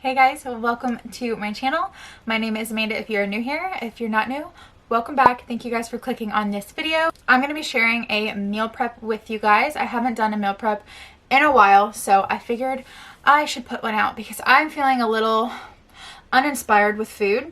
Hey guys, welcome to my channel. My name is Amanda if you're new here. If you're not new, welcome back. Thank you guys for clicking on this video. I'm going to be sharing a meal prep with you guys. I haven't done a meal prep in a while, so I figured I should put one out because I'm feeling a little uninspired with food,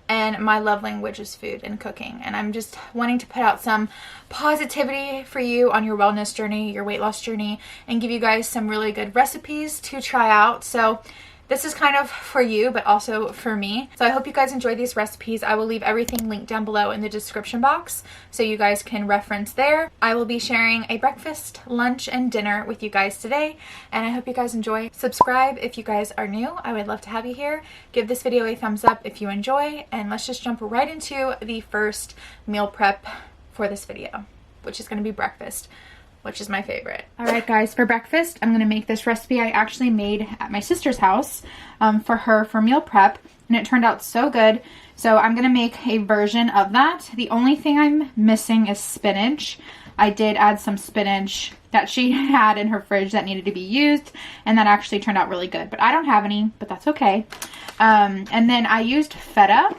and my love language is food and cooking, and I'm just wanting to put out some positivity for you on your wellness journey, your weight loss journey, and give you guys some really good recipes to try out. So this is kind of for you, but also for me. So I hope you guys enjoy these recipes. I will leave everything linked down below in the description box so you guys can reference there. I will be sharing a breakfast, lunch, and dinner with you guys today, and I hope you guys enjoy. Subscribe if you guys are new. I would love to have you here. Give this video a thumbs up if you enjoy, and let's just jump right into the first meal prep for this video, which is going to be breakfast, which is my favorite. All right guys, for breakfast, I'm gonna make this recipe I actually made at my sister's house for her for meal prep, and it turned out so good. So I'm gonna make a version of that. The only thing I'm missing is spinach. I did add some spinach that she had in her fridge that needed to be used, and that actually turned out really good, but I don't have any, but that's okay. And then I used feta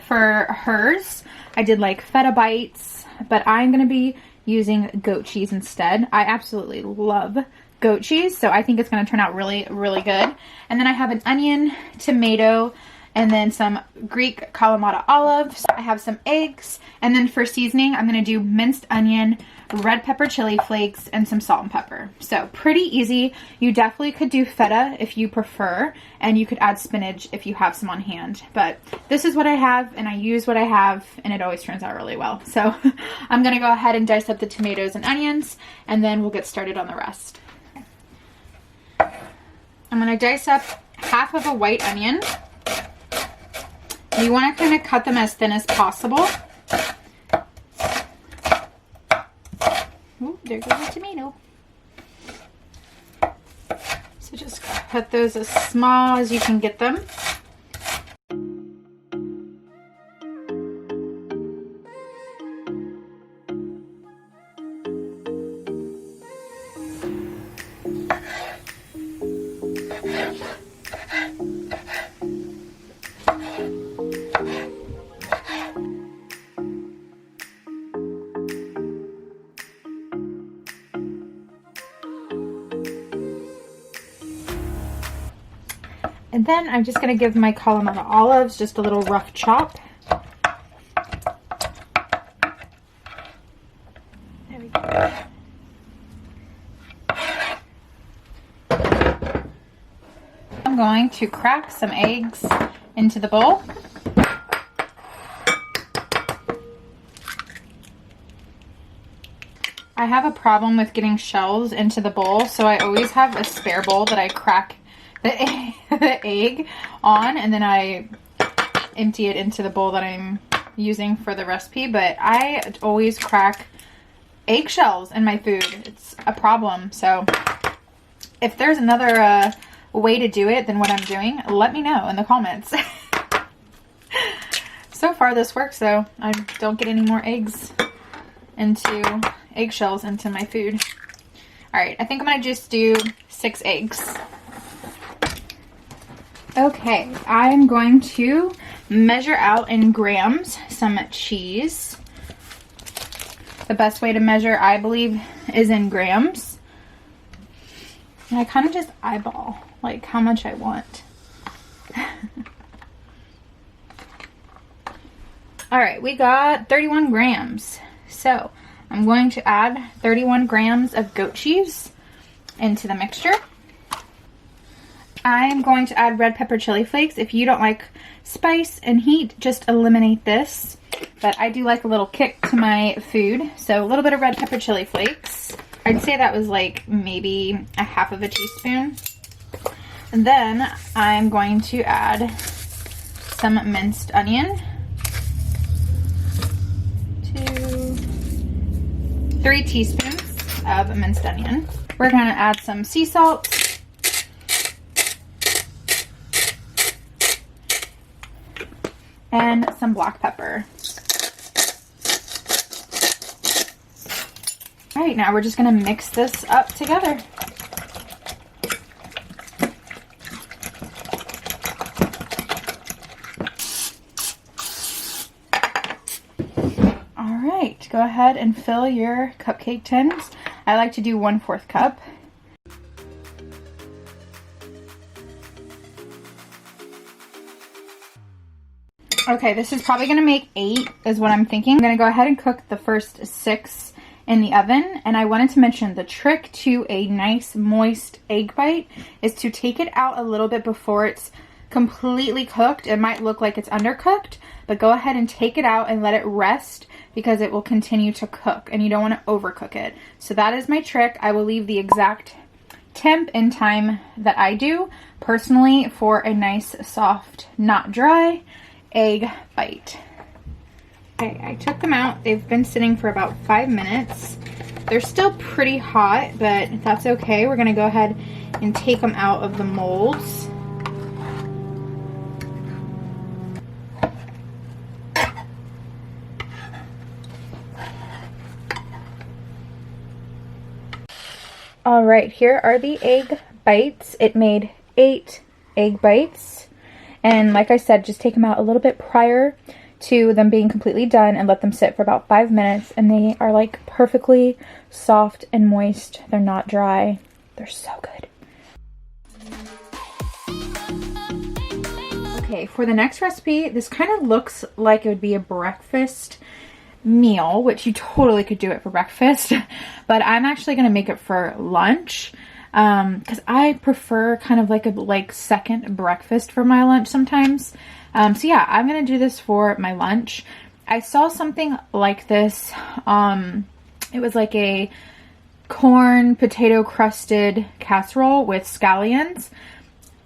for hers. I did like feta bites, but I'm gonna be using goat cheese instead. I absolutely love goat cheese, so I think it's going to turn out really, really good. And then I have an onion, tomato, and then some Greek kalamata olives. I have some eggs, and then for seasoning, I'm going to do minced onion, red pepper chili flakes, and some salt and pepper. So pretty easy. You definitely could do feta if you prefer, and you could add spinach if you have some on hand. But this is what I have, and I use what I have, and it always turns out really well. So I'm going to go ahead and dice up the tomatoes and onions, and then we'll get started on the rest. I'm going to dice up half of a white onion. You want to kind of cut them as thin as possible. Ooh, there goes the tomato. So just cut those as small as you can get them. And then I'm just going to give my kalamata olives just a little rough chop. There we go. I'm going to crack some eggs into the bowl. I have a problem with getting shells into the bowl, so I always have a spare bowl that I crack the egg on, and then I empty it into the bowl that I'm using for the recipe. But I always crack eggshells in my food. It's a problem. So if there's another way to do it than what I'm doing, let me know in the comments. So far this works though. I don't get any more eggshells into my food. All right, I think I'm gonna just do 6 eggs. Okay, I'm going to measure out in grams some cheese. The best way to measure, I believe, is in grams. And I kind of just eyeball, like, how much I want. Alright, we got 31 grams. So, I'm going to add 31 grams of goat cheese into the mixture. I'm going to add red pepper chili flakes. If you don't like spice and heat, just eliminate this. But I do like a little kick to my food, so a little bit of red pepper chili flakes. I'd say that was like maybe a half of a teaspoon. And then I'm going to add some minced onion. 3 teaspoons of minced onion. We're going to add some sea salt. And some black pepper. All right, now we're just gonna mix this up together. go ahead and fill your cupcake tins. I like to do 1/4 cup. Okay, this is probably gonna make 8 is what I'm thinking. I'm gonna go ahead and cook the first 6 in the oven. And I wanted to mention the trick to a nice moist egg bite is to take it out a little bit before it's completely cooked. It might look like it's undercooked, but go ahead and take it out and let it rest because it will continue to cook and you don't want to overcook it. So that is my trick. I will leave the exact temp and time that I do personally for a nice, soft, not dry egg bite. Okay, I took them out. They've been sitting for about 5 minutes. They're still pretty hot, but that's okay. We're gonna go ahead and take them out of the molds. All right, here are the egg bites. It made 8 egg bites. And like I said, just take them out a little bit prior to them being completely done and let them sit for about 5 minutes. And they are like perfectly soft and moist. They're not dry. They're so good. Okay, for the next recipe, this kind of looks like it would be a breakfast meal, which you totally could do it for breakfast, but I'm actually going to make it for lunch because I prefer kind of like a second breakfast for my lunch sometimes. So yeah, I'm going to do this for my lunch. I saw something like this. It was like a corn potato crusted casserole with scallions.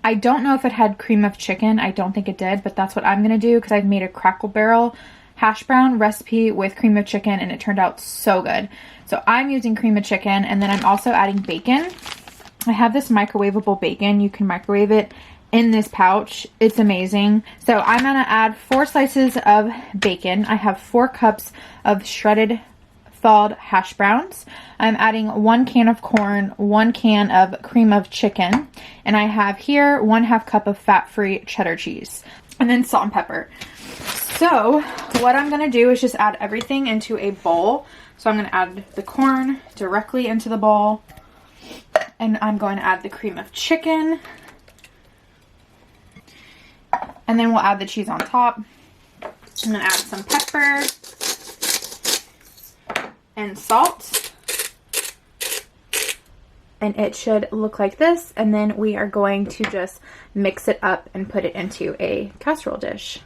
I don't know if it had cream of chicken. I don't think it did, but that's what I'm going to do because I've made a Crackle Barrel hash brown recipe with cream of chicken and it turned out so good. So I'm using cream of chicken and then I'm also adding bacon. I have this microwavable bacon. You can microwave it in this pouch. It's amazing. So I'm going to add 4 slices of bacon. I have 4 cups of shredded thawed hash browns. I'm adding 1 can of corn, 1 can of cream of chicken, and I have here 1/2 cup of fat-free cheddar cheese, and then salt and pepper. So what I'm going to do is just add everything into a bowl. So I'm going to add the corn directly into the bowl, and I'm going to add the cream of chicken, and then we'll add the cheese on top. I'm going to add some pepper and salt, and it should look like this, and then we are going to just mix it up and put it into a casserole dish.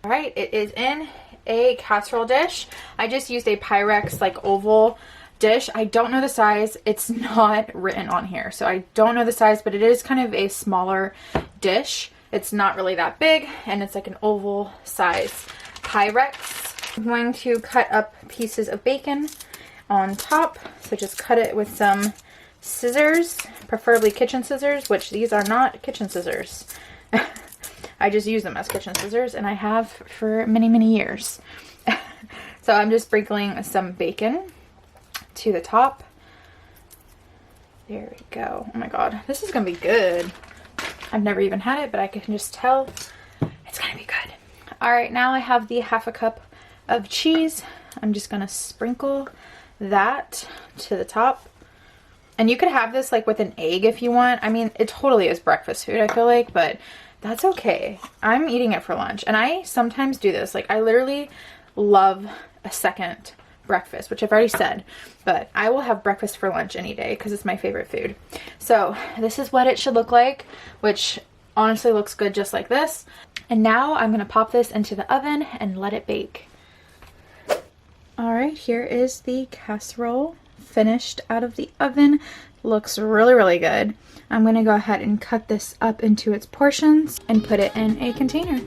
All right, it is in a casserole dish. I just used a Pyrex like oval dish. I don't know the size. It's not written on here, so I don't know the size, but it is kind of a smaller dish. It's not really that big, and it's like an oval size Pyrex. I'm going to cut up pieces of bacon on top. So just cut it with some scissors, preferably kitchen scissors, which these are not kitchen scissors. I just use them as kitchen scissors, and I have for many, many years. So I'm just sprinkling some bacon to the top. There we go. Oh my god, this is gonna be good. I've never even had it, but I can just tell it's gonna be good. All right, now I have the 1/2 cup of cheese. I'm just gonna sprinkle that to the top. And you could have this like with an egg if you want. I mean, it totally is breakfast food, I feel like, but that's okay. I'm eating it for lunch, and I sometimes do this. Like, I literally love a second breakfast, which I've already said, but I will have breakfast for lunch any day because it's my favorite food. So this is what it should look like, which honestly looks good just like this. And now I'm going to pop this into the oven and let it bake. All right, here is the casserole finished out of the oven. Looks really, really good. I'm going to go ahead and cut this up into its portions and put it in a container.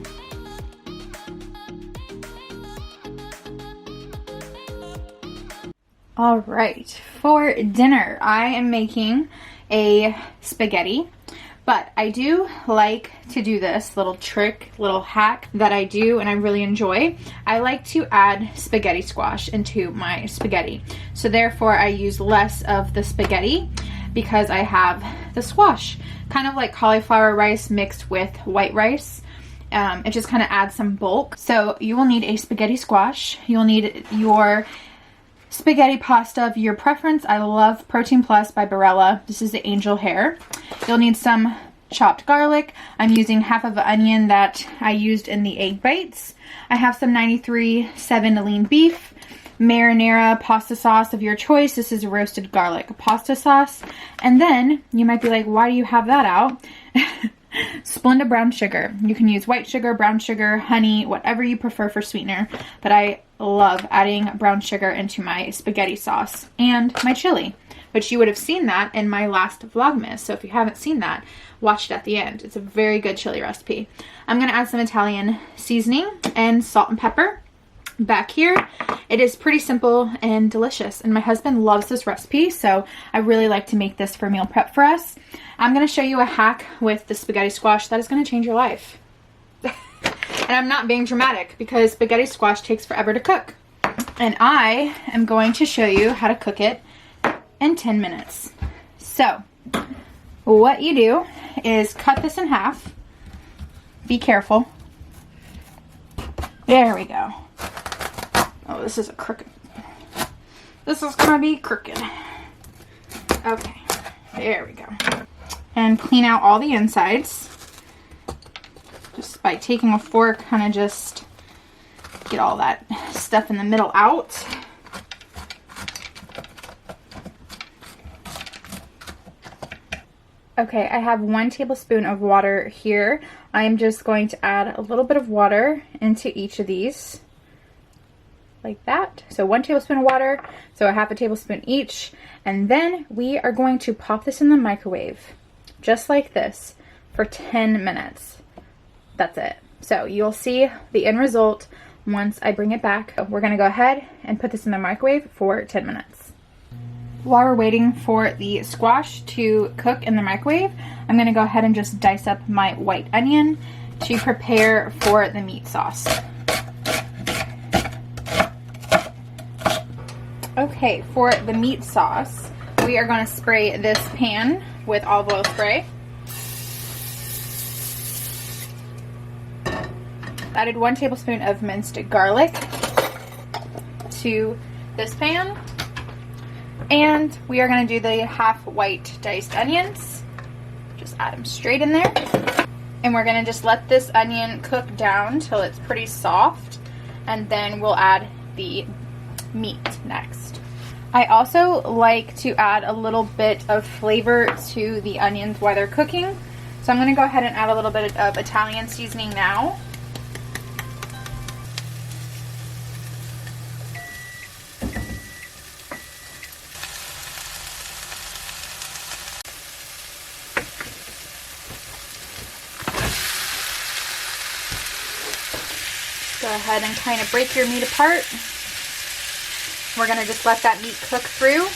All right, for dinner, I am making a spaghetti, but I do like to do this little trick, little hack that I do and I really enjoy. I like to add spaghetti squash into my spaghetti. So therefore I use less of the spaghetti because I have the squash, kind of like cauliflower rice mixed with white rice. It just kind of adds some bulk. So you will need a spaghetti squash. You'll need your spaghetti pasta of your preference. I love Protein Plus by Barilla. This is the angel hair. You'll need some chopped garlic. I'm using half of an onion that I used in the egg bites. I have some 93.7 lean beef, marinara pasta sauce of your choice. This is roasted garlic pasta sauce. And then you might be like, why do you have that out? Splenda brown sugar. You can use white sugar, brown sugar, honey, whatever you prefer for sweetener. But I love adding brown sugar into my spaghetti sauce and my chili, which you would have seen that in my last Vlogmas. So if you haven't seen that, watch it at the end. It's a very good chili recipe. I'm going to add some Italian seasoning and salt and pepper. Back here, it is pretty simple and delicious, and my husband loves this recipe, so I really like to make this for meal prep for us. I'm going to show you a hack with the spaghetti squash that is going to change your life. And I'm not being dramatic because spaghetti squash takes forever to cook, and I am going to show you how to cook it in 10 minutes. So what you do is cut this in half. Be careful. There we go. Oh, this is a crooked. This is gonna be crooked. Okay, there we go. And clean out all the insides. Just by taking a fork, kind of just get all that stuff in the middle out. Okay, I have 1 tablespoon of water here. I am just going to add a little bit of water into each of these. Like that. So 1 tablespoon of water, so a half a tablespoon each. And then we are going to pop this in the microwave, just like this, for 10 minutes. That's it. So you'll see the end result once I bring it back. We're gonna go ahead and put this in the microwave for 10 minutes. While we're waiting for the squash to cook in the microwave, I'm gonna go ahead and just dice up my white onion to prepare for the meat sauce. Okay, for the meat sauce, we are going to spray this pan with olive oil spray. Added 1 tablespoon of minced garlic to this pan. And we are going to do the half white diced onions. Just add them straight in there. And we're going to just let this onion cook down till it's pretty soft. And then we'll add the meat next. I also like to add a little bit of flavor to the onions while they're cooking. So I'm going to go ahead and add a little bit of Italian seasoning now. Go ahead and kind of break your meat apart. We're going to just let that meat cook through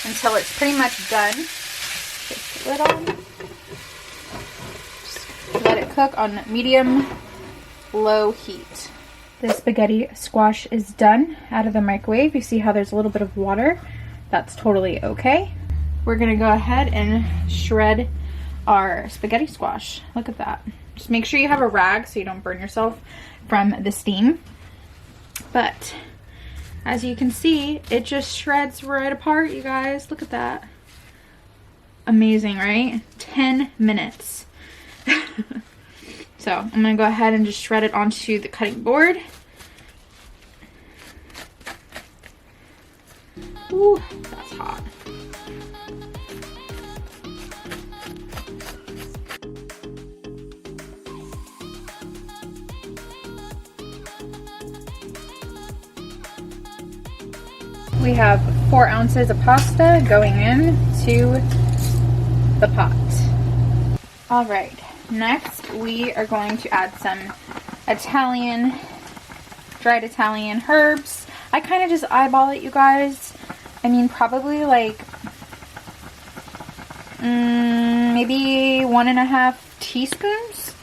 until it's pretty much done. Take the lid on. Just let it cook on medium, low heat. The spaghetti squash is done out of the microwave. You see how there's a little bit of water? That's totally okay. We're going to go ahead and shred our spaghetti squash. Look at that. Just make sure you have a rag so you don't burn yourself from the steam. But as you can see, it just shreds right apart, you guys. Look at that. Amazing, right? 10 minutes. So I'm gonna go ahead and just shred it onto the cutting board. Ooh, that's hot. We have 4 ounces of pasta going into the pot. All right, next we are going to add some dried Italian herbs. I kind of just eyeball it, you guys. I mean, probably like maybe 1.5 teaspoons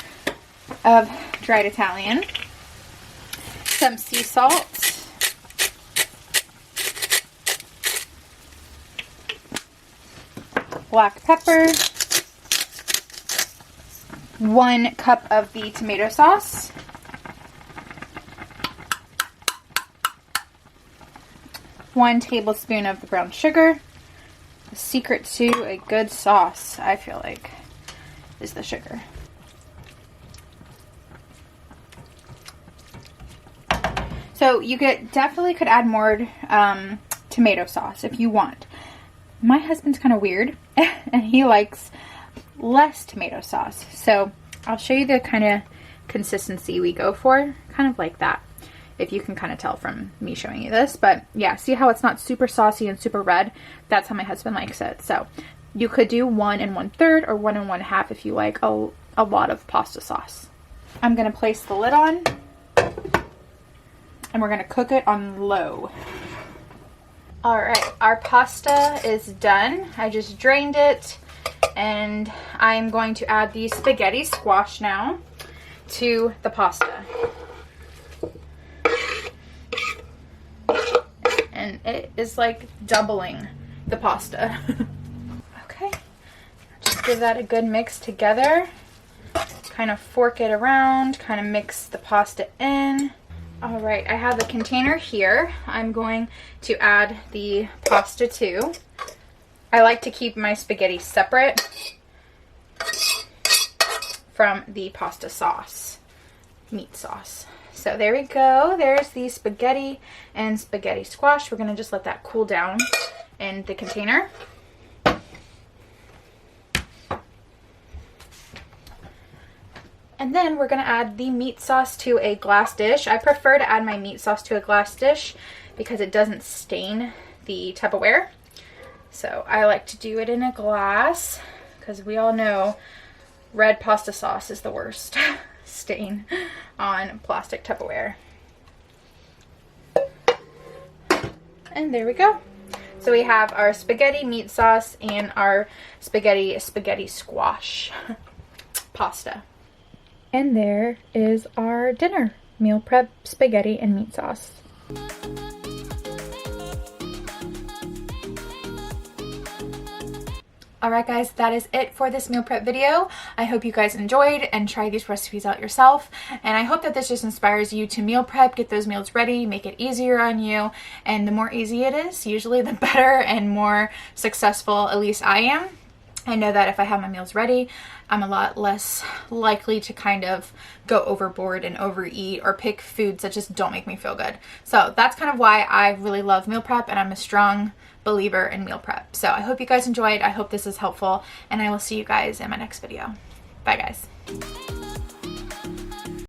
of dried Italian. Some sea salt. Black pepper, 1 cup of the tomato sauce. 1 tablespoon of the brown sugar. The secret to a good sauce, I feel like, is the sugar. So you definitely could add more tomato sauce if you want. My husband's kind of weird and he likes less tomato sauce. So I'll show you the kind of consistency we go for, kind of like that, if you can kind of tell from me showing you this. But yeah, see how it's not super saucy and super red? That's how my husband likes it. So you could do 1 1/3 or 1 1/2 if you like a lot of pasta sauce. I'm going to place the lid on and we're going to cook it on low. All right, our pasta is done. I just drained it and I'm going to add the spaghetti squash now to the pasta. And it is like doubling the pasta. Okay, just give that a good mix together. Kind of fork it around, kind of mix the pasta in. All right, I have a container here. I'm going to add the pasta to. I like to keep my spaghetti separate from the pasta sauce, meat sauce. So there we go. There's the spaghetti and spaghetti squash. We're gonna just let that cool down in the container. And then we're gonna add the meat sauce to a glass dish. I prefer to add my meat sauce to a glass dish because it doesn't stain the Tupperware. So I like to do it in a glass because we all know red pasta sauce is the worst stain on plastic Tupperware. And there we go. So we have our spaghetti meat sauce and our spaghetti squash pasta. And there is our dinner, meal prep spaghetti and meat sauce. Alright guys, that is it for this meal prep video. I hope you guys enjoyed and try these recipes out yourself. And I hope that this just inspires you to meal prep, get those meals ready, make it easier on you. And the more easy it is, usually the better and more successful, at least I am. I know that if I have my meals ready, I'm a lot less likely to kind of go overboard and overeat or pick foods that just don't make me feel good. So that's kind of why I really love meal prep and I'm a strong believer in meal prep. So I hope you guys enjoyed. I hope this is helpful and I will see you guys in my next video. Bye guys.